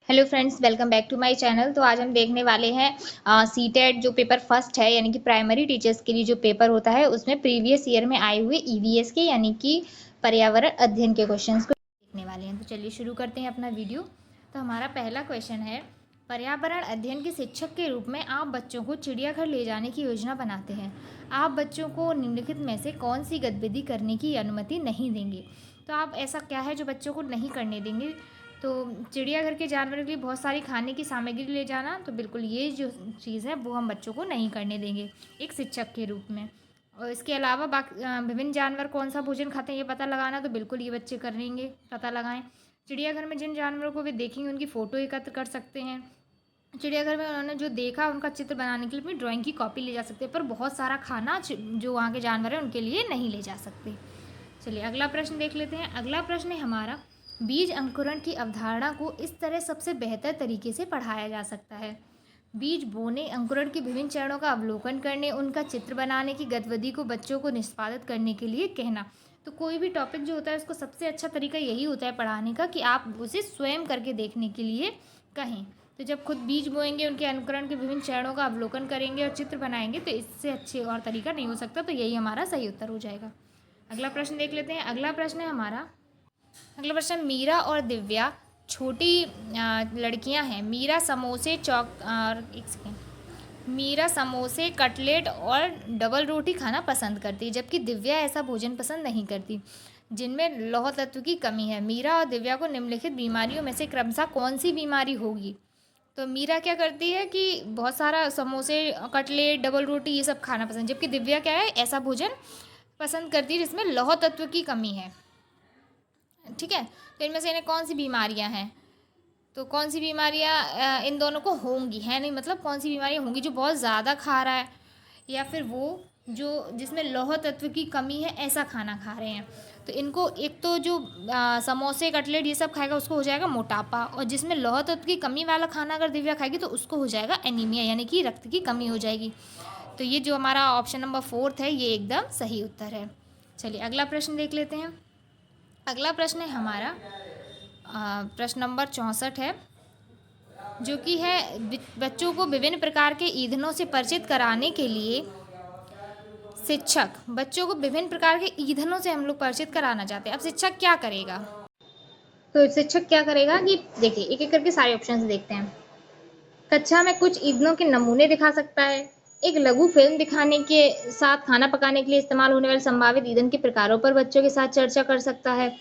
Hello friends, welcome back to my channel. तो आज हम देखने वाले हैं सीटेट जो पेपर फर्स्ट है, यानी कि प्राइमरी टीचर्स के लिए जो पेपर होता है उसमें प्रीवियस ईयर में आए हुए ईवीएस के यानी कि पर्यावरण अध्ययन के क्वेश्चंस को देखने वाले हैं। तो चलिए शुरू करते हैं अपना वीडियो। तो हमारा पहला क्वेश्चन है, पर्यावरण अध्ययन के शिक्षक के रूप में आप बच्चों को चिड़ियाघर ले जाने की योजना बनाते हैं। आप बच्चों को निम्नलिखित में से कौन सी गतिविधि करने की अनुमति नहीं देंगे। तो आप ऐसा क्या है जो बच्चों को नहीं करने देंगे। तो चिड़ियाघर के जानवरों के लिए बहुत सारी खाने की सामग्री ले जाना, तो बिल्कुल ये जो चीज़ है वो हम बच्चों को नहीं करने देंगे एक शिक्षक के रूप में। और इसके अलावा विभिन्न जानवर कौन सा भोजन खाते हैं ये पता लगाना, तो बिल्कुल ये बच्चे करेंगे, पता लगाएं। चिड़ियाघर में जिन जानवरों को वे देखेंगे उनकी फ़ोटो एकत्र कर सकते हैं। चिड़ियाघर में उन्होंने जो देखा उनका चित्र बनाने के लिए अपनी ड्राइंग की कॉपी ले जा सकते हैं, पर बहुत सारा खाना जो वहाँ के जानवर हैं उनके लिए नहीं ले जा सकते। चलिए अगला प्रश्न देख लेते हैं। अगला प्रश्न है हमारा, बीज अंकुरण की अवधारणा को इस तरह सबसे बेहतर तरीके से पढ़ाया जा सकता है। बीज बोने, अंकुरण के विभिन्न चरणों का अवलोकन करने, उनका चित्र बनाने की गतिविधि को बच्चों को निष्पादित करने के लिए कहना। तो कोई भी टॉपिक जो होता है उसको सबसे अच्छा तरीका यही होता है पढ़ाने का कि आप उसे स्वयं करके देखने के लिए कहें। तो जब खुद बीज बोएंगे, उनके अंकुरण के विभिन्न चरणों का अवलोकन करेंगे और चित्र बनाएंगे, तो इससे अच्छे और तरीका नहीं हो सकता। तो यही हमारा सही उत्तर हो जाएगा। अगला प्रश्न देख लेते हैं। अगला प्रश्न है हमारा, अगला प्रश्न, मीरा और दिव्या छोटी लड़कियां हैं। मीरा समोसे एक सेकेंड, मीरा समोसे, कटलेट और डबल रोटी खाना पसंद करती है, जबकि दिव्या ऐसा भोजन पसंद नहीं करती जिनमें लौह तत्व की कमी है। मीरा और दिव्या को निम्नलिखित बीमारियों में से क्रमशः कौन सी बीमारी होगी। तो मीरा क्या करती है कि बहुत सारा समोसे, कटलेट, डबल रोटी ये सब खाना पसंद, जबकि दिव्या क्या है, ऐसा भोजन पसंद करती है जिसमें लौह तत्व की कमी है। ठीक है, तो इनमें से इन्हें कौन सी बीमारियां हैं। तो कौन सी बीमारियां इन दोनों को होंगी, है नहीं, मतलब कौन सी बीमारियां होंगी, जो बहुत ज़्यादा खा रहा है या फिर वो जो जिसमें लौह तत्व की कमी है ऐसा खाना खा रहे हैं। तो इनको एक तो जो समोसे, कटलेट ये सब खाएगा उसको हो जाएगा मोटापा, और जिसमें लौह तत्व की कमी वाला खाना अगर दिव्या खाएगी तो उसको हो जाएगा एनीमिया, यानी कि रक्त की कमी हो जाएगी। तो ये जो हमारा ऑप्शन नंबर 4 है ये एकदम सही उत्तर है। चलिए अगला प्रश्न देख लेते हैं। अगला प्रश्न है हमारा प्रश्न नंबर 64 है, जो कि है बच्चों को विभिन्न प्रकार के ईंधनों से परिचित कराने के लिए शिक्षक, बच्चों को विभिन्न प्रकार के ईंधनों से हम लोग परिचित कराना चाहते हैं। अब शिक्षक क्या करेगा। तो शिक्षक क्या करेगा कि देखिए एक एक करके सारे ऑप्शंस देखते हैं। कक्षा में कुछ ईंधनों के नमूने दिखा सकता है, एक लघु फिल्म दिखाने के साथ खाना पकाने के लिए इस्तेमाल होने वाले संभावित ईंधन के प्रकारों पर बच्चों के साथ चर्चा कर सकता है,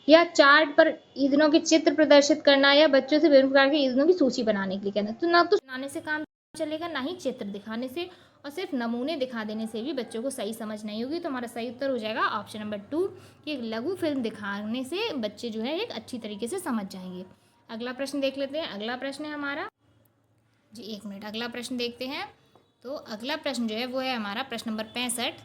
या चार्ट पर ईंधनों के चित्र प्रदर्शित करना, या बच्चों से विभिन्न प्रकार के ईंधनों की सूची बनाने के लिए कहना। तो ना तो बनाने से काम चलेगा, ना ही चित्र दिखाने से, और सिर्फ नमूने दिखा देने से भी बच्चों को सही समझ नहीं होगी। तो हमारा सही उत्तर हो जाएगा ऑप्शन नंबर 2 कि एक लघु फिल्म दिखाने से बच्चे जो है एक अच्छी तरीके से समझ जाएंगे। अगला प्रश्न देख लेते हैं। अगला प्रश्न है हमारा जी, एक मिनट, अगला प्रश्न देखते हैं। तो अगला प्रश्न जो है वो है हमारा प्रश्न नंबर 65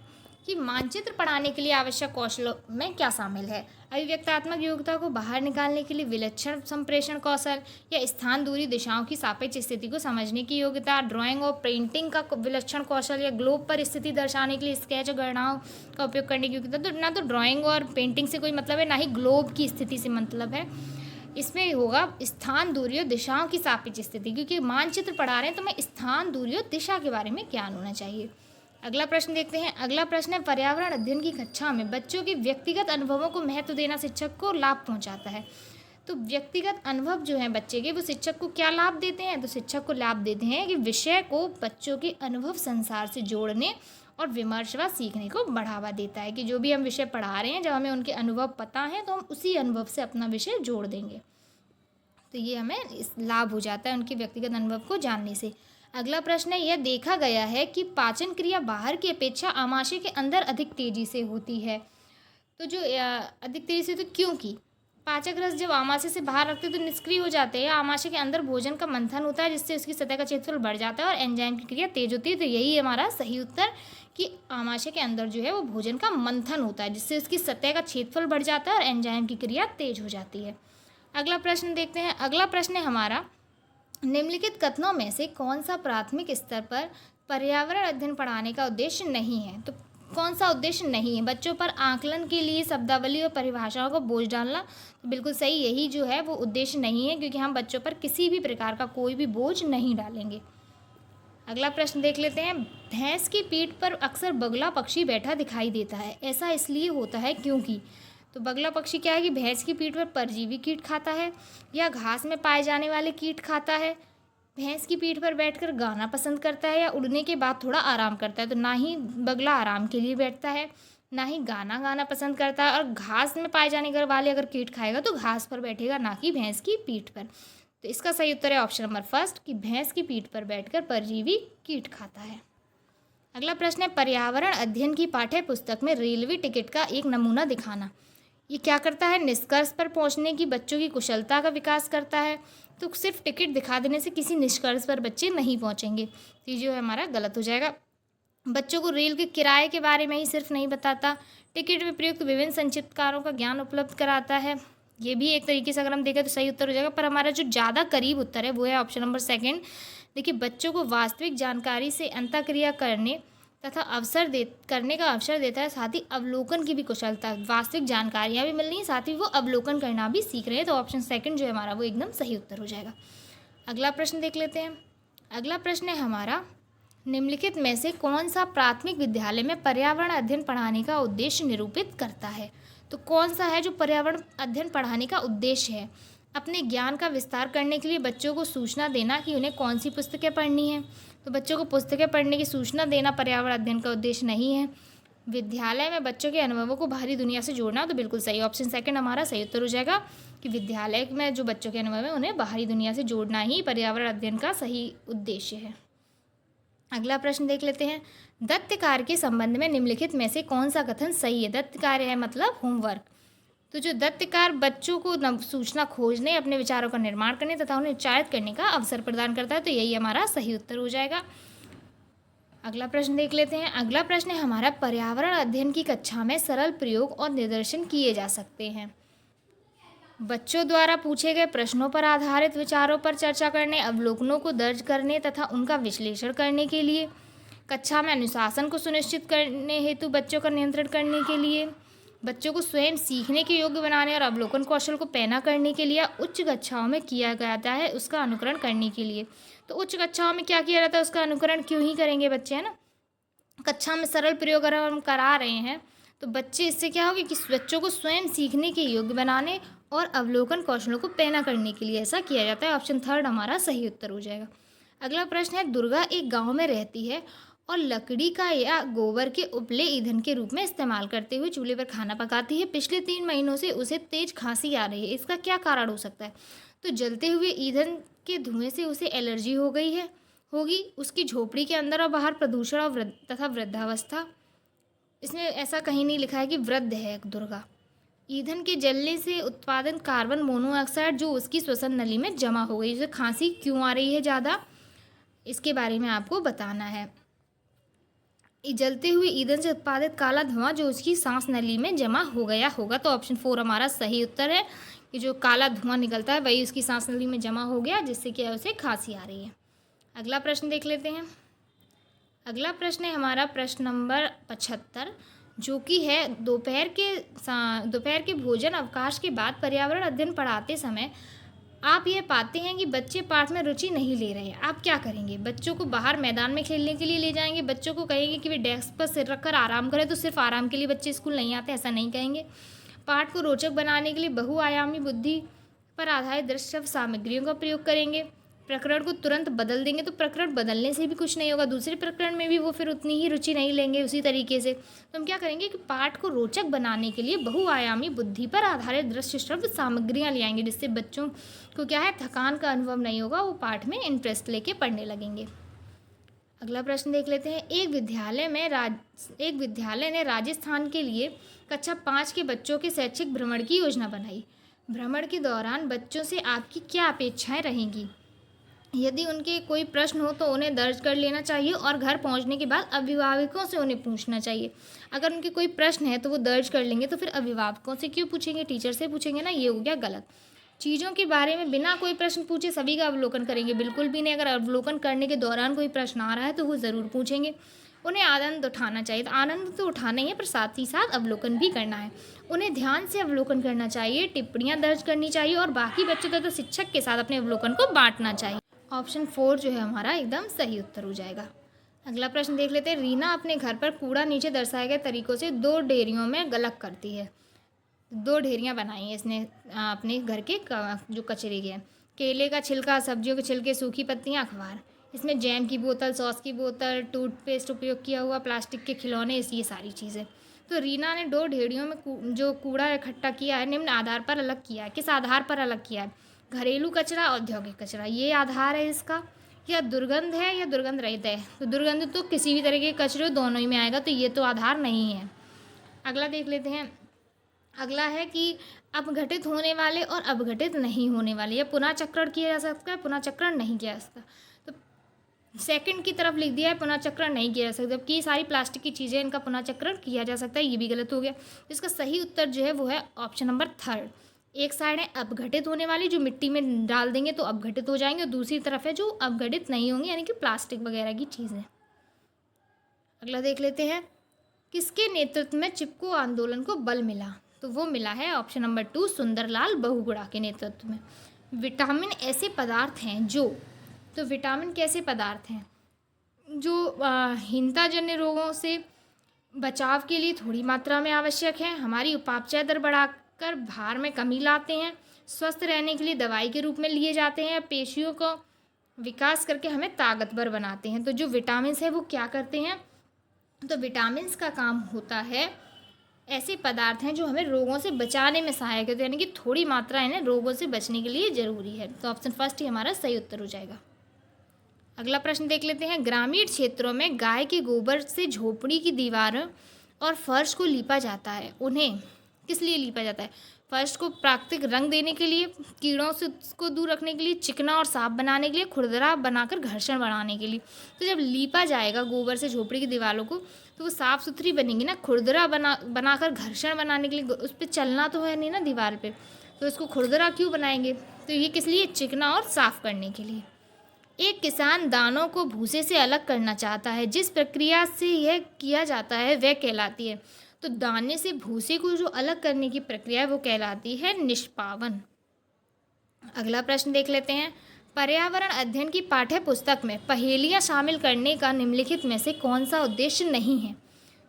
कि मानचित्र पढ़ाने के लिए आवश्यक कौशलों में क्या शामिल है। अभिव्यक्तात्मक योग्यता को बाहर निकालने के लिए विलक्षण संप्रेषण कौशल, या स्थान, दूरी, दिशाओं की सापेक्ष स्थिति को समझने की योग्यता, ड्राइंग और पेंटिंग का विलक्षण कौशल, या ग्लोब पर स्थिति दर्शाने के लिए स्केच और गणनाओं का उपयोग करने की योग्यता। तो ना तो ड्राइंग और पेंटिंग से कोई मतलब है, ना ही ग्लोब की स्थिति से मतलब है। इसमें होगा स्थान, दूरी और दिशाओं की सापेक्ष स्थिति, क्योंकि मानचित्र पढ़ा रहे हैं तो मैं स्थान, दूरी और दिशा के बारे में ज्ञान होना चाहिए। अगला प्रश्न देखते हैं। अगला प्रश्न है, पर्यावरण अध्ययन की कक्षा में बच्चों के व्यक्तिगत अनुभवों को महत्व देना शिक्षक को लाभ पहुंचाता है। तो व्यक्तिगत अनुभव जो है बच्चे के, वो शिक्षक को क्या लाभ देते हैं। तो शिक्षक को लाभ देते हैं कि विषय को बच्चों के अनुभव संसार से जोड़ने और विमर्श व सीखने को बढ़ावा देता है, कि जो भी हम विषय पढ़ा रहे हैं जब हमें उनके अनुभव पता है तो हम उसी अनुभव से अपना विषय जोड़ देंगे। तो ये हमें इस लाभ हो जाता है उनके व्यक्तिगत अनुभव को जानने से। अगला प्रश्न है, यह देखा गया है कि पाचन क्रिया बाहर की अपेक्षा आमाशय के अंदर अधिक तेजी से होती है। तो जो अधिक तेजी से, तो क्योंकि पाचक रस जब आमाशय से बाहर रखते हैं तो निष्क्रिय हो जाते हैं। आमाशय के अंदर भोजन का मंथन होता है जिससे उसकी सतह का क्षेत्रफल बढ़ जाता है और एंजाइम की क्रिया तेज होती है। तो यही हमारा सही उत्तर कि आमाशय के अंदर जो है वो भोजन का मंथन होता है जिससे उसकी सतह का क्षेत्रफल बढ़ जाता है और एंजाइम की क्रिया तेज हो जाती है। अगला प्रश्न देखते हैं। अगला प्रश्न है हमारा, निम्नलिखित कथनों में से कौन सा प्राथमिक स्तर पर पर्यावरण अध्ययन पढ़ाने का उद्देश्य नहीं है। तो कौन सा उद्देश्य नहीं है? बच्चों पर आकलन के लिए शब्दावली और परिभाषाओं का बोझ डालना। तो बिल्कुल सही, यही जो है वो उद्देश्य नहीं है, क्योंकि हम बच्चों पर किसी भी प्रकार का कोई भी बोझ नहीं डालेंगे। अगला प्रश्न देख लेते हैं। भैंस की पीठ पर अक्सर बगुला पक्षी बैठा दिखाई देता है, ऐसा इसलिए होता है क्योंकि। तो बगुला पक्षी क्या है कि भैंस की पीठ पर परजीवी कीट खाता है या घास में पाए जाने वाले कीट खाता है। भैंस की पीठ पर बैठकर गाना पसंद करता है या उड़ने के बाद थोड़ा आराम करता है। तो ना ही बगुला आराम के लिए बैठता है, ना ही गाना गाना पसंद करता है, और घास में पाए जाने वाले अगर कीट खाएगा तो घास पर बैठेगा, ना कि भैंस की पीठ पर। तो इसका सही उत्तर है ऑप्शन नंबर फर्स्ट कि भैंस की पीठ पर बैठकर परजीवी कीट खाता है। अगला प्रश्न है, पर्यावरण अध्ययन की पाठ्य पुस्तक में रेलवे टिकट का एक नमूना दिखाना। ये क्या करता है? निष्कर्ष पर पहुंचने की बच्चों की कुशलता का विकास करता है। तो सिर्फ टिकट दिखा देने से किसी निष्कर्ष पर बच्चे नहीं पहुंचेंगे, तो ये जो है हमारा गलत हो जाएगा। बच्चों को रेल के किराए के बारे में ही सिर्फ नहीं बताता, टिकट में प्रयुक्त विभिन्न संचितकारों का ज्ञान उपलब्ध कराता है। ये भी एक तरीके से अगर हम देखें तो सही उत्तर हो जाएगा, पर हमारा जो ज़्यादा करीब उत्तर है वो है ऑप्शन नंबर सेकंड। देखिए, बच्चों को वास्तविक जानकारी से अंतःक्रिया करने तथा करने का अवसर देता है, साथ ही अवलोकन की भी कुशलता, वास्तविक जानकारियाँ भी मिल रही हैं, साथ ही वो अवलोकन करना भी सीख रहे हैं। तो ऑप्शन सेकंड जो है हमारा वो एकदम सही उत्तर हो जाएगा। अगला प्रश्न देख लेते हैं। अगला प्रश्न है हमारा, निम्नलिखित में से कौन सा प्राथमिक विद्यालय में पर्यावरण अध्ययन पढ़ाने का उद्देश्य निरूपित करता है? तो कौन सा है जो पर्यावरण अध्ययन पढ़ाने का उद्देश्य है? अपने ज्ञान का विस्तार करने के लिए बच्चों को सूचना देना कि उन्हें कौन सी पुस्तकें पढ़नी है। तो बच्चों को पुस्तकें पढ़ने की सूचना देना पर्यावरण अध्ययन का उद्देश्य नहीं है। विद्यालय में बच्चों के अनुभवों को बाहरी दुनिया से जोड़ना। तो बिल्कुल सही, ऑप्शन सेकंड हमारा सही उत्तर हो जाएगा कि विद्यालय में जो बच्चों के अनुभव है उन्हें बाहरी दुनिया से जोड़ना ही पर्यावरण अध्ययन का सही उद्देश्य है। अगला प्रश्न देख लेते हैं। दत्त कार्य के संबंध में निम्नलिखित में से कौन सा कथन सही है? दत्त कार्य है मतलब होमवर्क। तो जो दत्त कार्य बच्चों को सूचना खोजने, अपने विचारों का निर्माण करने तथा उन्हें उच्चारित करने का अवसर प्रदान करता है। तो यही हमारा सही उत्तर हो जाएगा। अगला प्रश्न देख लेते हैं। अगला प्रश्न है हमारा, पर्यावरण अध्ययन की कक्षा में सरल प्रयोग और निदर्शन किए जा सकते हैं। बच्चों द्वारा पूछे गए प्रश्नों पर आधारित विचारों पर चर्चा करने, अवलोकनों को दर्ज करने तथा उनका विश्लेषण करने के लिए, कक्षा में अनुशासन को सुनिश्चित करने हेतु बच्चों का नियंत्रण करने के लिए, बच्चों को स्वयं सीखने के योग्य बनाने और अवलोकन कौशल को पैना करने के लिए, उच्च कक्षाओं में किया जाता है उसका अनुकरण करने के लिए। तो उच्च कक्षाओं में क्या किया जाता है, उसका अनुकरण क्यों ही करेंगे बच्चे, है ना। कक्षा में सरल प्रयोग अगर हम करा रहे हैं तो बच्चे, इससे क्या होगा कि बच्चों को स्वयं सीखने के योग्य बनाने और अवलोकन कौशलों को पैना करने के लिए ऐसा किया जाता है। ऑप्शन थर्ड हमारा सही उत्तर हो जाएगा। अगला प्रश्न है, दुर्गा एक गांव में रहती है और लकड़ी का या गोबर के उपले ईंधन के रूप में इस्तेमाल करते हुए चूल्हे पर खाना पकाती है। पिछले 3 महीनों से उसे तेज खांसी आ रही है, इसका क्या कारण हो सकता है? तो जलते हुए ईंधन के धुएं से उसे एलर्जी हो गई है, होगी। उसकी झोपड़ी के अंदर और बाहर प्रदूषण और तथा वृद्धावस्था। इसमें ऐसा कहीं नहीं लिखा है कि वृद्ध है दुर्गा। ईंधन के जलने से उत्पादन कार्बन मोनोऑक्साइड जो उसकी श्वसन नली में जमा हो गई, उसे खांसी क्यों आ रही है ज़्यादा, इसके बारे में आपको बताना है। जलते हुए ईंधन से उत्पादित काला धुआं जो उसकी सांस नली में जमा हो गया होगा। तो ऑप्शन 4 हमारा सही उत्तर है कि जो काला धुआं निकलता है वही उसकी सांस नली में जमा हो गया, जिससे क्या है उसे खांसी आ रही है। अगला प्रश्न देख लेते हैं। अगला प्रश्न है हमारा प्रश्न नंबर 75, जो कि है दोपहर के भोजन अवकाश के बाद पर्यावरण अध्ययन पढ़ाते समय आप ये पाते हैं कि बच्चे पाठ में रुचि नहीं ले रहे हैं। आप क्या करेंगे? बच्चों को बाहर मैदान में खेलने के लिए ले जाएंगे, बच्चों को कहेंगे कि वे डेस्क पर सिर रखकर आराम करें, तो सिर्फ आराम के लिए बच्चे स्कूल नहीं आते, ऐसा नहीं कहेंगे। पाठ को रोचक बनाने के लिए बहुआयामी बुद्धि पर आधारित दृश्य सामग्रियों का प्रयोग करेंगे। प्रकरण को तुरंत बदल देंगे, तो प्रकरण बदलने से भी कुछ नहीं होगा, दूसरे प्रकरण में भी वो फिर उतनी ही रुचि नहीं लेंगे उसी तरीके से। तो हम क्या करेंगे कि पाठ को रोचक बनाने के लिए बहुआयामी बुद्धि पर आधारित दृश्य श्रव्य सामग्रियाँ ले आएंगे, जिससे बच्चों को क्या है थकान का अनुभव नहीं होगा, वो पाठ में इंटरेस्ट लेके पढ़ने लगेंगे। अगला प्रश्न देख लेते हैं। एक विद्यालय ने राजस्थान के लिए कक्षा 5 के बच्चों के शैक्षिक भ्रमण की योजना बनाई। भ्रमण के दौरान बच्चों से आपकी क्या अपेक्षाएं रहेंगी? यदि उनके कोई प्रश्न हो तो उन्हें दर्ज कर लेना चाहिए और घर पहुंचने के बाद अभिभावकों से उन्हें पूछना चाहिए। अगर उनके कोई प्रश्न है तो वो दर्ज कर लेंगे, तो फिर अभिभावकों से क्यों पूछेंगे, टीचर से पूछेंगे ना, ये हो गया गलत। चीज़ों के बारे में बिना कोई प्रश्न पूछे सभी का अवलोकन करेंगे, बिल्कुल भी नहीं। अगर अवलोकन करने के दौरान कोई प्रश्न आ रहा है तो वो ज़रूर पूछेंगे। उन्हें आनंद उठाना चाहिए। तो आनंद तो उठाना ही है, पर साथ ही साथ अवलोकन भी करना है। उन्हें ध्यान से अवलोकन करना चाहिए, टिप्पणियाँ दर्ज करनी चाहिए और बाकी बच्चों तथा शिक्षक के साथ अपने अवलोकन को बांटना चाहिए। ऑप्शन 4 जो है हमारा एकदम सही उत्तर हो जाएगा। अगला प्रश्न देख लेते हैं। रीना अपने घर पर कूड़ा नीचे दर्शाए गए तरीकों से 2 ढेरियों में अलग करती है। 2 ढेरियाँ बनाई हैं इसने अपने घर के जो कचरे के हैं। केले का छिलका, सब्जियों के छिलके, सूखी पत्तियाँ, अखबार। इसमें जैम की बोतल, सॉस की बोतल, टूथपेस्ट उपयोग किया हुआ, प्लास्टिक के खिलौने, ये सारी चीज़ें। तो रीना ने 2 ढेरियों में जो कूड़ा इकट्ठा किया है निम्न आधार पर अलग किया है। किस आधार पर अलग किया है? घरेलू कचरा, औद्योगिक कचरा, ये आधार है इसका। या दुर्गंध है या दुर्गंध रहित है? तो दुर्गंध तो किसी भी तरह के कचरे दोनों ही में आएगा, तो ये तो आधार नहीं है। अगला देख लेते हैं। अगला है कि अपघटित होने वाले और अपघटित नहीं होने वाले, या पुनः चक्रण किया जा सकता है, पुनः चक्रण नहीं किया जा सकता। तो सेकंड की तरफ लिख दिया है पुनः चक्रण नहीं किया जा सकता, जबकि ये सारी प्लास्टिक की चीज़ें इनका पुनः चक्रण किया जा सकता है, ये भी गलत हो गया। इसका सही उत्तर जो है वो है ऑप्शन नंबर 3। एक साइड है अपघटित होने वाली, जो मिट्टी में डाल देंगे तो अपघटित हो जाएंगे, और दूसरी तरफ है जो अपघटित नहीं होंगे, यानी कि प्लास्टिक वगैरह की चीज़ें। अगला देख लेते हैं। किसके नेतृत्व में चिपको आंदोलन को बल मिला? तो वो मिला है ऑप्शन नंबर 2 सुंदरलाल बहुगुणा के नेतृत्व में। विटामिन ऐसे पदार्थ हैं जो, तो विटामिन कैसे पदार्थ हैं जो हीनताजन्य रोगों से बचाव के लिए थोड़ी मात्रा में आवश्यक है, हमारी उपापचय दर बढ़ाकर भार में कमी लाते हैं, स्वस्थ रहने के लिए दवाई के रूप में लिए जाते हैं, पेशियों को विकास करके हमें ताकतवर बनाते हैं। तो जो विटामिन है वो क्या करते हैं? तो विटामिन्स का काम होता है, ऐसे पदार्थ हैं जो हमें रोगों से बचाने में सहायक है, तो यानी कि थोड़ी मात्रा इन्हें रोगों से बचने के लिए ज़रूरी है। तो ऑप्शन फर्स्ट ही हमारा सही उत्तर हो जाएगा। अगला प्रश्न देख लेते हैं। ग्रामीण क्षेत्रों में गाय के गोबर से झोपड़ी की दीवारों और फर्श को लीपा जाता है, उन्हें किस लिए लीपा जाता है? फर्श को प्राकृतिक रंग देने के लिए, कीड़ों से उसको दूर रखने के लिए, चिकना और साफ बनाने के लिए, खुरदरा बनाकर घर्षण बढ़ाने के लिए। तो जब लीपा जाएगा गोबर से झोपड़ी की दीवारों को तो वो साफ़ सुथरी बनेंगी ना। खुरदरा बनाकर घर्षण बनाने के लिए, उस पर चलना तो है नहीं ना दीवार पे, तो इसको खुरदरा क्यों बनाएंगे? तो ये किस लिए? चिकना और साफ़ करने के लिए। एक किसान दानों को भूसे से अलग करना चाहता है, जिस प्रक्रिया से यह किया जाता है वह कहलाती है। तो दाने से भूसे को जो अलग करने की प्रक्रिया है वो कहलाती है निष्पावन। अगला प्रश्न देख लेते हैं। पर्यावरण अध्ययन की पाठ्य पुस्तक में पहेलियाँ शामिल करने का निम्नलिखित में से कौन सा उद्देश्य नहीं है?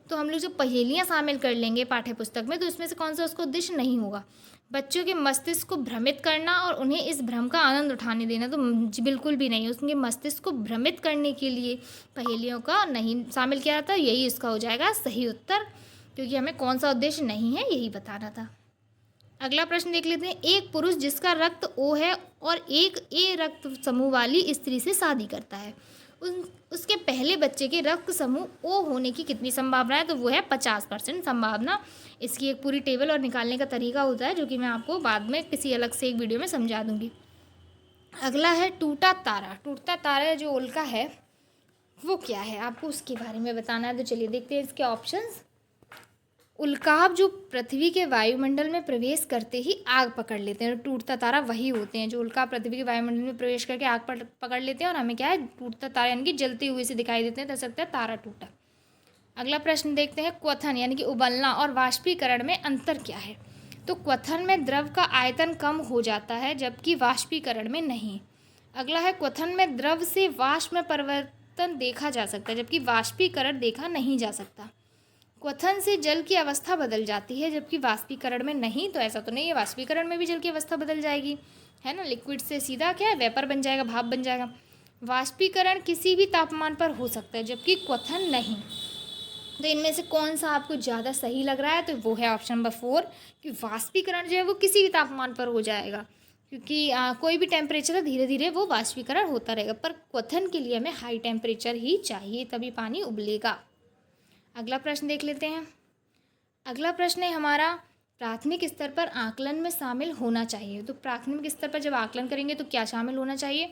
तो हम लोग जब पहेलियाँ शामिल कर लेंगे पाठ्य पुस्तक में तो इसमें से कौन सा उसका उद्देश्य नहीं होगा? बच्चों के मस्तिष्क को भ्रमित करना और उन्हें इस भ्रम का आनंद उठाने देना, तो बिल्कुल भी नहीं। उसके मस्तिष्क को भ्रमित करने के लिए पहेलियों का नहीं शामिल किया जाता, यही इसका हो जाएगा सही उत्तर, क्योंकि हमें कौन सा उद्देश्य नहीं है यही बताना था। अगला प्रश्न देख लेते हैं। एक पुरुष जिसका रक्त O है और एक A रक्त समूह वाली स्त्री से शादी करता है, उसके पहले बच्चे के रक्त समूह O होने की कितनी संभावना है? तो वो है 50% संभावना। इसकी एक पूरी टेबल और निकालने का तरीका होता है, जो कि मैं आपको बाद में किसी अलग से एक वीडियो में समझा दूंगी। अगला है टूटा तारा। टूटता तारा जो उल्का है वो क्या है, आपको उसके बारे में बताना है। तो चलिए देखते हैं इसके ऑप्शंस। उल्काब जो पृथ्वी के वायुमंडल में प्रवेश करते ही आग पकड़ लेते हैं, टूटता तारा वही होते हैं जो उल्का पृथ्वी के वायुमंडल में प्रवेश करके आग पकड़ लेते हैं और हमें क्या है, टूटता तारा यानी कि जलते हुए से दिखाई देते हैं, तो सकता है तारा टूटा। अगला प्रश्न देखते हैं। क्वथन यानी कि उबलना और वाष्पीकरण में अंतर क्या है? तो क्वथन में द्रव का आयतन कम हो जाता है, जबकि वाष्पीकरण में नहीं। अगला है क्वथन में द्रव से वाष्प में परिवर्तन देखा जा सकता है, जबकि वाष्पीकरण देखा नहीं जा सकता। क्वथन से जल की अवस्था बदल जाती है, जबकि वाष्पीकरण में नहीं। तो ऐसा तो नहीं है, वाष्पीकरण में भी जल की अवस्था बदल जाएगी, है ना। लिक्विड से सीधा क्या है, वेपर बन जाएगा, भाप बन जाएगा। वाष्पीकरण किसी भी तापमान पर हो सकता है, जबकि क्वथन नहीं। तो इनमें से कौन सा आपको ज़्यादा सही लग रहा है? तो वो है ऑप्शन नंबर 4 कि वाष्पीकरण जो है वो किसी भी तापमान पर हो जाएगा, क्योंकि कोई भी टेम्परेचर है धीरे धीरे वो वाष्पीकरण होता रहेगा, पर क्वथन के लिए हमें हाई टेम्परेचर ही चाहिए, तभी पानी उबलेगा। अगला प्रश्न देख लेते हैं। अगला प्रश्न है हमारा, प्राथमिक स्तर पर आकलन में शामिल होना चाहिए। तो प्राथमिक स्तर पर जब आकलन करेंगे तो क्या शामिल होना चाहिए?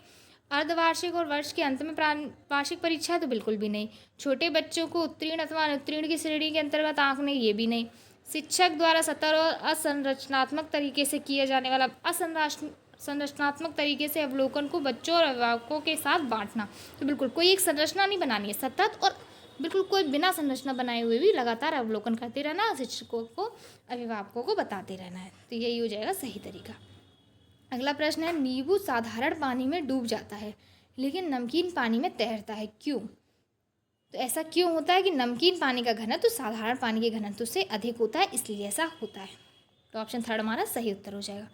अर्धवार्षिक और वर्ष के अंत में वार्षिक परीक्षा है? तो बिल्कुल भी नहीं। छोटे बच्चों को उत्तीर्ण अथवा अनुत्तीर्ण की श्रेणी के अंतर्गत आंकने, ये भी नहीं। शिक्षक द्वारा सतत और असंरचनात्मक तरीके से किया जाने वाला संरचनात्मक तरीके से अवलोकन को बच्चों और अभिभावकों के साथ बांटना, तो बिल्कुल कोई एक संरचना नहीं बनानी है, सतत और बिल्कुल कोई बिना संरचना बनाए हुए भी लगातार अवलोकन करते रहना, शिक्षकों को, अभिभावकों को बताते रहना है। तो यही हो जाएगा सही तरीका। अगला प्रश्न है, नींबू साधारण पानी में डूब जाता है लेकिन नमकीन पानी में तैरता है, क्यों? तो ऐसा क्यों होता है कि नमकीन पानी का घनत्व तो साधारण पानी के घनत्व से अधिक होता है, इसलिए ऐसा होता है। तो ऑप्शन थर्ड हमारा सही उत्तर हो जाएगा।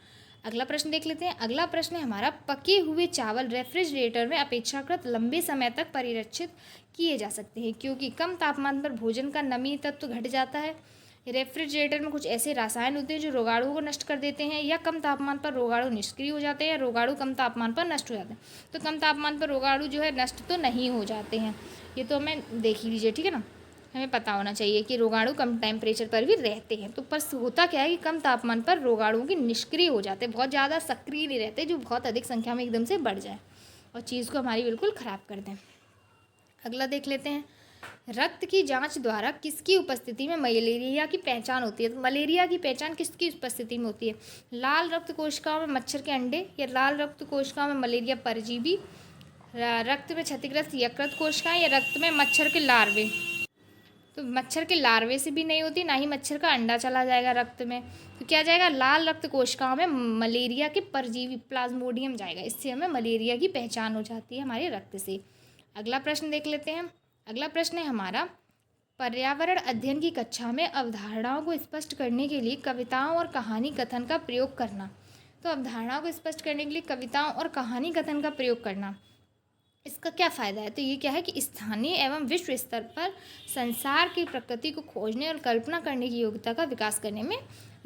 अगला प्रश्न देख लेते हैं। अगला प्रश्न है हमारा, पके हुए चावल रेफ्रिजरेटर में अपेक्षाकृत लंबे समय तक परिरक्षित किए जा सकते हैं क्योंकि कम तापमान पर भोजन का नमी तत्व घट जाता है। रेफ्रिजरेटर में कुछ ऐसे रसायन होते हैं जो रोगाणुओं को नष्ट कर देते हैं, या कम तापमान पर रोगाणु निष्क्रिय हो जाते हैं, या रोगाणु कम तापमान पर नष्ट हो जाते हैं। तो कम तापमान पर रोगाणु जो है नष्ट तो नहीं हो जाते हैं, ये तो हमें देख ही लीजिए, ठीक है ना। हमें पता होना चाहिए कि रोगाणु कम टेम्परेचर पर भी रहते हैं। तो पर होता क्या है कि कम तापमान पर रोगाणुओं के निष्क्रिय हो जाते हैं, बहुत ज़्यादा सक्रिय नहीं रहते जो बहुत अधिक संख्या में एकदम से बढ़ जाए और चीज़ को हमारी बिल्कुल ख़राब कर दें। अगला देख लेते हैं, रक्त की जांच द्वारा किसकी उपस्थिति में मलेरिया की पहचान होती है? तो मलेरिया की पहचान किसकी उपस्थिति में होती है? लाल रक्त कोशिकाओं में मच्छर के अंडे, या लाल रक्त कोशिकाओं में मलेरिया परजीवी, रक्त में क्षतिग्रस्त यकृत कोशिकाएं, या रक्त में मच्छर के लार्वे? तो मच्छर के लार्वे से भी नहीं होती, ना ही मच्छर का अंडा चला जाएगा रक्त में। तो क्या जाएगा? लाल रक्त कोशिकाओं में मलेरिया के परजीवी प्लाज्मोडियम जाएगा। इससे हमें मलेरिया की पहचान हो जाती है हमारे रक्त से। अगला प्रश्न देख लेते हैं। अगला प्रश्न है हमारा, पर्यावरण अध्ययन की कक्षा में अवधारणाओं को स्पष्ट करने के लिए कविताओं और कहानी कथन का प्रयोग करना। तो अवधारणाओं को स्पष्ट करने के लिए कविताओं और कहानी कथन का प्रयोग करना, इसका क्या फ़ायदा है? तो ये क्या है कि स्थानीय एवं विश्व स्तर पर संसार की प्रकृति को खोजने और कल्पना करने की योग्यता का विकास करने में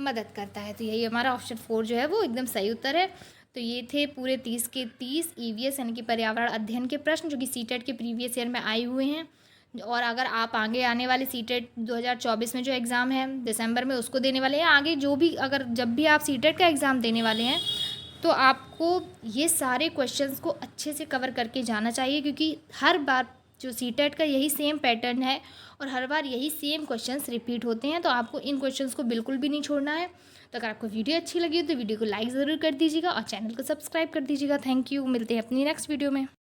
मदद करता है। तो यही हमारा ऑप्शन 4 जो है वो एकदम सही उत्तर है। तो ये थे पूरे 30 के 30 ईवीएस यानी कि पर्यावरण अध्ययन के प्रश्न जो कि सीटेट के प्रीवियस ईयर में आए हुए हैं। और अगर आप आगे आने वाले सीटेट 2024 में जो एग्ज़ाम है दिसंबर में उसको देने वाले हैं, आगे जो भी अगर जब भी आप सीटेट का एग्ज़ाम देने वाले हैं तो आपको ये सारे क्वेश्चंस को अच्छे से कवर करके जाना चाहिए, क्योंकि हर बार जो सीटेट का यही सेम पैटर्न है और हर बार यही सेम क्वेश्चंस रिपीट होते हैं। तो आपको इन क्वेश्चंस को बिल्कुल भी नहीं छोड़ना है। तो अगर आपको वीडियो अच्छी लगी हो तो वीडियो को लाइक ज़रूर कर दीजिएगा और चैनल को सब्सक्राइब कर दीजिएगा। थैंक यू, मिलते हैं अपनी नेक्स्ट वीडियो में।